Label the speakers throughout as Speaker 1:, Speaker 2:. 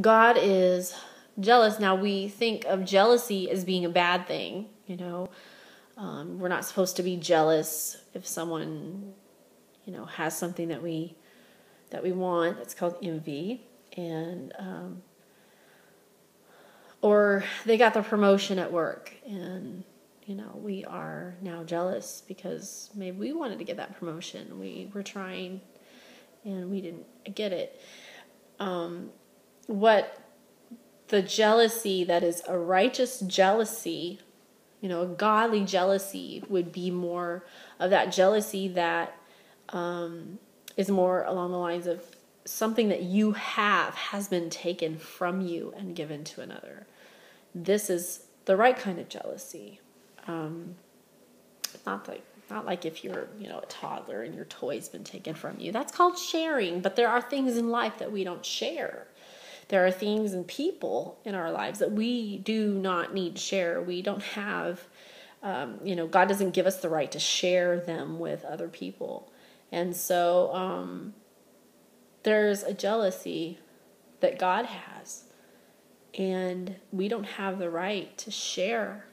Speaker 1: God is jealous. Now, we think of jealousy as being a bad thing, you know. We're not supposed to be jealous if someone, you know, has something that we want. It's called envy. And or they got the promotion at work, and you know, we are now jealous because maybe we wanted to get that promotion. We were trying and we didn't get it. What the jealousy that is a righteous jealousy, you know, a godly jealousy would be more of that jealousy that is more along the lines of something that you have has been taken from you and given to another. This is the right kind of jealousy. Not like if you're, you know, a toddler and your toy's been taken from you. That's called sharing. But there are things in life that we don't share. There are things and people in our lives that we do not need to share. We don't have, you know, God doesn't give us the right to share them with other people. And so there's a jealousy that God has. And we don't have the right to share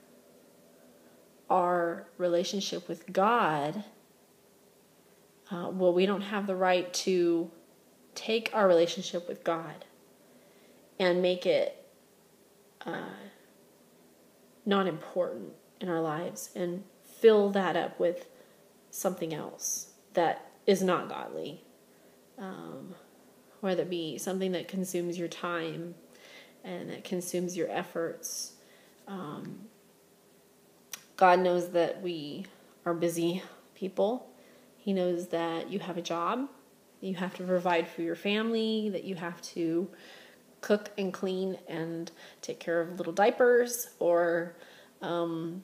Speaker 1: our relationship with God. We don't have the right to take our relationship with God and make it not important in our lives and fill that up with something else that is not godly. Whether it be something that consumes your time and that consumes your efforts. God knows that we are busy people. He knows that you have a job, that you have to provide for your family, that you have to cook and clean and take care of little diapers, or, you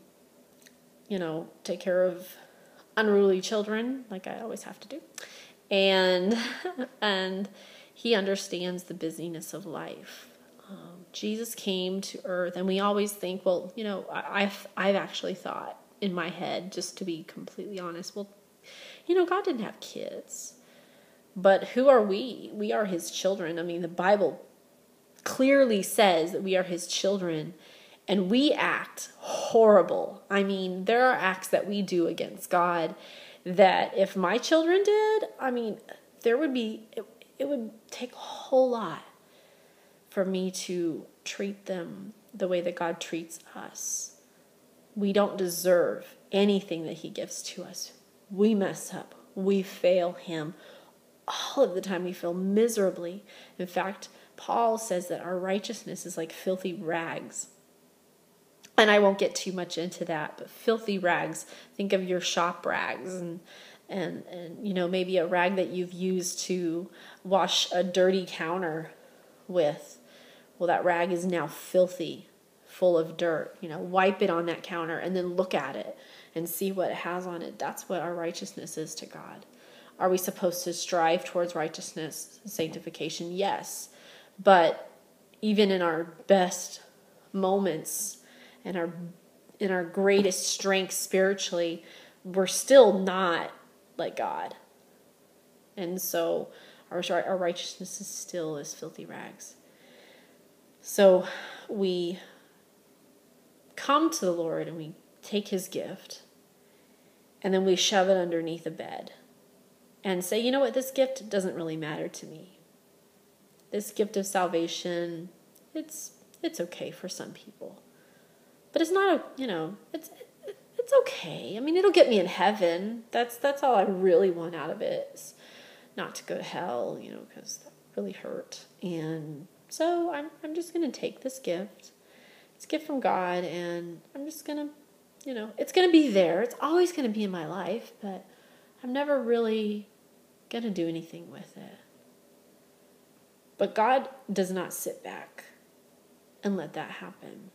Speaker 1: know, take care of unruly children, like I always have to do. And he understands the busyness of life. Jesus came to earth, and we always think, well, you know, I've actually thought in my head, just to be completely honest, well, you know, God didn't have kids. But who are we? We are his children. I mean, the Bible clearly says that we are his children, and we act horrible. I mean, there are acts that we do against God that if my children did, I mean, it would take a whole lot for me to treat them the way that God treats us. We don't deserve anything that he gives to us. We mess up. We fail him. All of the time we fail miserably. In fact, Paul says that our righteousness is like filthy rags. And I won't get too much into that, but filthy rags, think of your shop rags and you know, maybe a rag that you've used to wash a dirty counter with. Well, that rag is now filthy, full of dirt. You know, wipe it on that counter and then look at it and see what it has on it. That's what our righteousness is to God. Are we supposed to strive towards righteousness, sanctification? Yes. But even in our best moments and in our greatest strength spiritually, we're still not like God. And so our righteousness is still as filthy rags. So we come to the Lord and we take his gift, and then we shove it underneath a bed and say, you know what, this gift doesn't really matter to me. This gift of salvation, it's okay for some people. But it's not, you know, it's okay. I mean, it'll get me in heaven. That's all I really want out of it, is not to go to hell, you know, because that really hurt. And so I'm just going to take this gift. It's a gift from God, and I'm just going to, you know, it's going to be there. It's always going to be in my life, but I'm never really going to do anything with it. But God does not sit back and let that happen.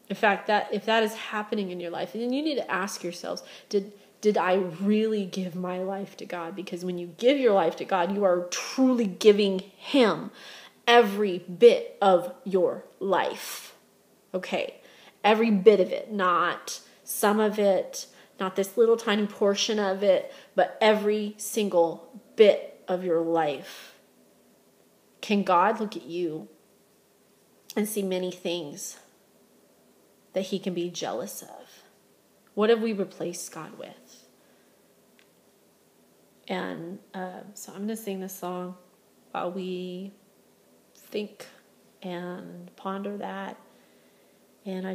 Speaker 1: In fact, that if that is happening in your life, then you need to ask yourselves, did I really give my life to God? Because when you give your life to God, you are truly giving him every bit of your life. Okay, every bit of it, not some of it, not this little tiny portion of it, but every single bit of your life. Can God look at you and see many things that he can be jealous of. What have we replaced God with? And so I'm going to sing this song while we think and ponder that. And I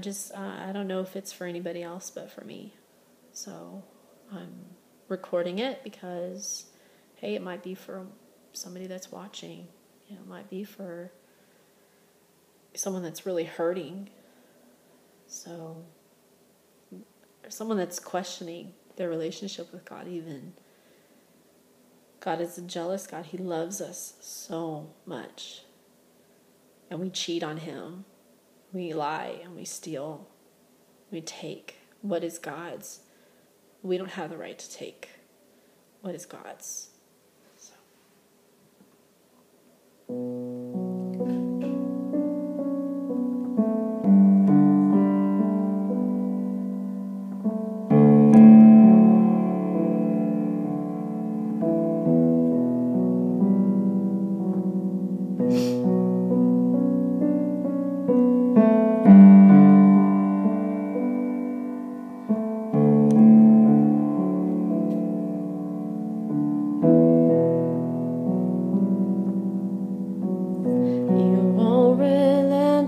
Speaker 1: don't know if it's for anybody else but for me. So I'm recording it because, hey, it might be for somebody that's watching. You know, it might be for someone that's really hurting. So, or someone that's questioning their relationship with God even. God is a jealous God. He loves us so much. And we cheat on him. We lie and we steal. We take what is God's. We don't have the right to take what is God's. So.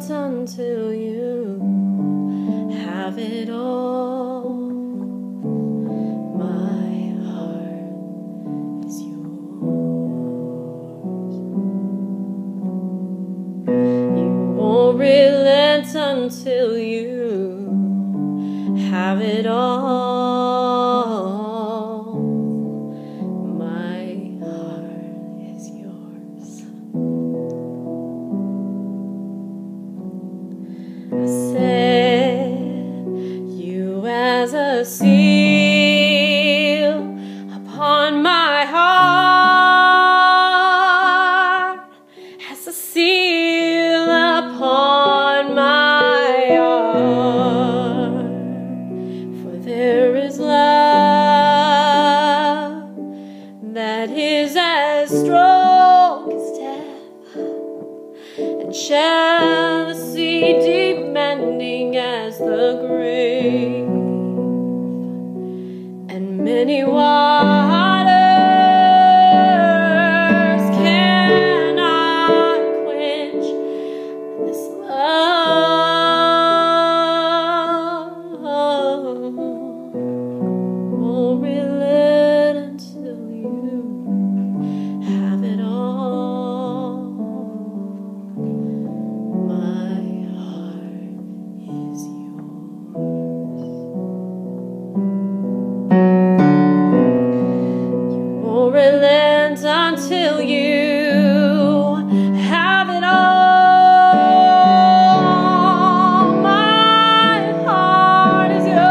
Speaker 1: Until you have it all, my heart is yours. You won't relent until you have it all. My heart is yours. I set you as a seal upon my heart, as a seal upon my heart. For there is love that is as strong as death, and jealousy demanding as the grave, and many waters cannot quench this love. Won't relent until you have it all. My heart is yours. You won't relent until you have it all. My heart is yours.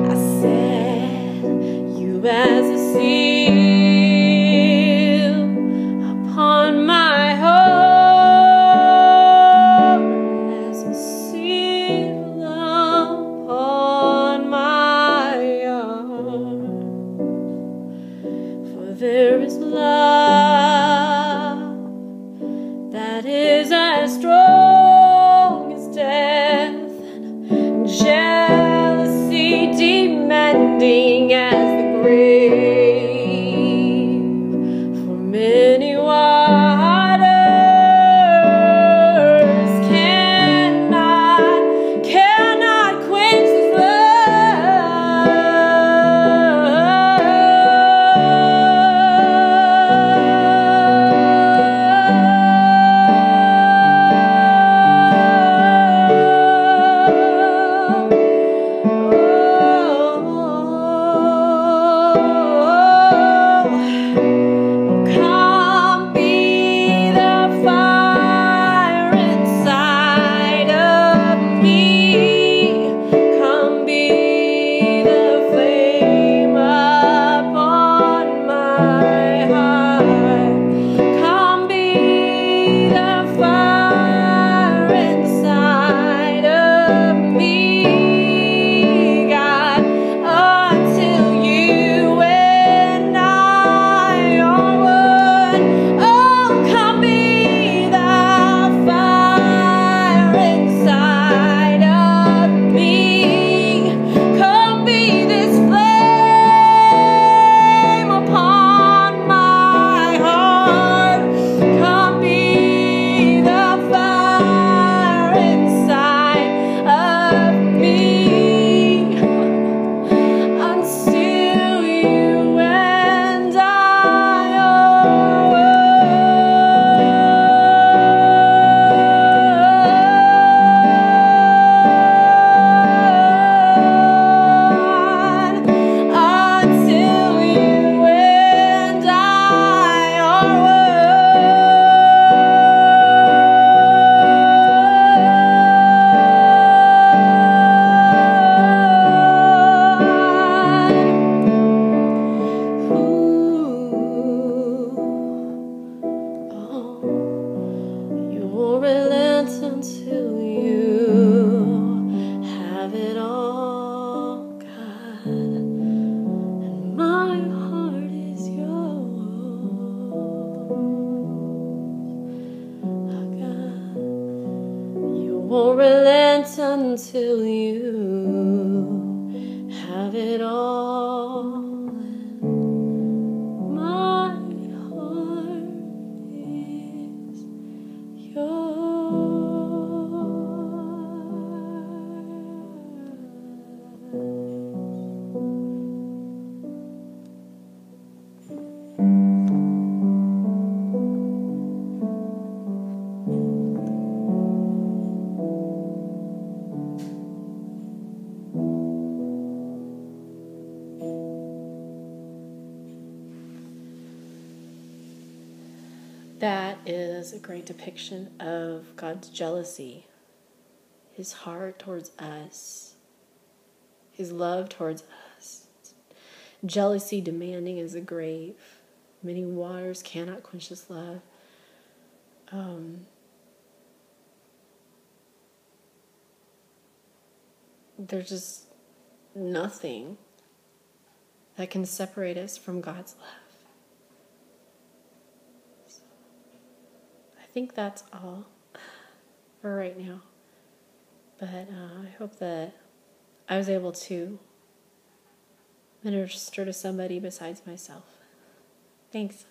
Speaker 1: I set you as a seal upon my heart, as a seal upon my heart. For there is love that is as strong as death, and jealousy demanding as the grave. For many waters cannot quench this love. won't relent until you have it all. My heart is That is a great depiction of God's jealousy, his heart towards us, his love towards us. Jealousy demanding as a grave. Many waters cannot quench his love. There's just nothing that can separate us from God's love. I think that's all for right now. But I hope that I was able to minister to somebody besides myself. Thanks.